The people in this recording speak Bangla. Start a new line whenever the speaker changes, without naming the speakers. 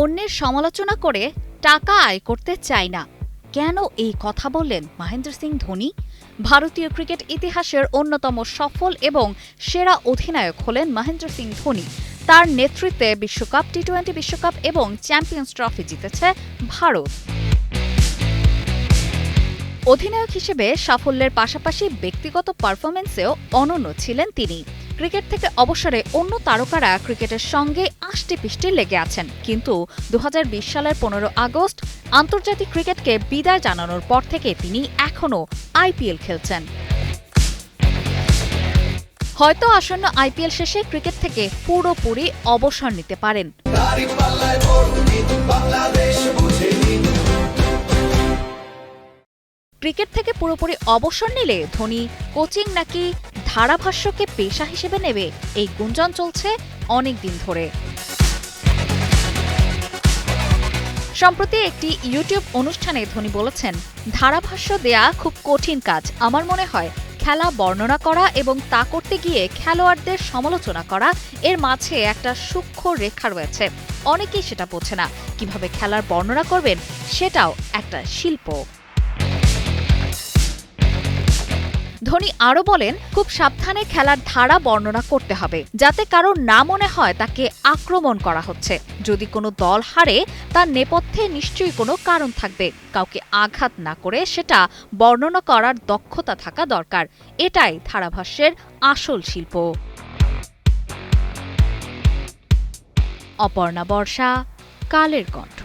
অন্যের সমালোচনা করে টাকা আয় করতে চাই না, কেন এই কথা বললেন মহেন্দ্র সিং ধোনি? ভারতীয় ক্রিকেট ইতিহাসের অন্যতম সফল এবং সেরা অধিনায়ক হলেন মহেন্দ্র সিং ধোনি। তার নেতৃত্বে বিশ্বকাপ, টি-20 বিশ্বকাপ এবং চ্যাম্পিয়ন্স ট্রফি জিতেছে ভারত। অধিনায়ক হিসেবে সাফল্যের পাশাপাশি ব্যক্তিগত পারফরম্যান্সেও অনন্য ছিলেন তিনি। ক্রিকেট থেকে অবসরে অন্য তারকারা ক্রিকেটের সঙ্গে আষ্টেপৃষ্টে লেগে আছেন, কিন্তু 2020 সালের 15 আগস্ট আন্তর্জাতিক ক্রিকেটকে বিদায় জানানোর পর থেকে তিনি এখনও আইপিএল খেলছেন। হয়তো আসন্ন আইপিএল শেষে ক্রিকেট থেকে পুরোপুরি অবসর নিতে পারেন। ক্রিকেট থেকে পুরোপুরি অবসর নিলে ধোনি কোচিং নাকি ধারাভাষ্যকে পেশা হিসেবে নেবে, এই গুঞ্জন চলছে অনেক দিন ধরে। সম্প্রতি একটি ইউটিউব অনুষ্ঠানে ধোনি বলেছেন, ধারাভাষ্য দেয়া খুব কঠিন কাজ। আমার মনে হয় খেলা বর্ণনা করা এবং তা করতে গিয়ে খেলোয়াড়দের সমালোচনা করা, এর মাঝে একটা সূক্ষ্ম রেখা রয়েছে। অনেকেই সেটা বোঝে না। কিভাবে খেলার বর্ণনা করবেন সেটাও একটা শিল্প। ধোনি আরও বলেন, খুব সাবধানে খেলার ধারা বর্ণনা করতে হবে, যাতে কারো না মনে হয় তাকে আক্রমণ করা হচ্ছে। যদি কোনো দল হারে, তার নেপথ্যে নিশ্চয়ই কোনো কারণ থাকবে। কাউকে আঘাত না করে সেটা বর্ণনা করার দক্ষতা থাকা দরকার। এটাই ধারাভাষ্যের আসল শিল্প। অপর্ণা বর্ষা, কালের কণ্ঠ।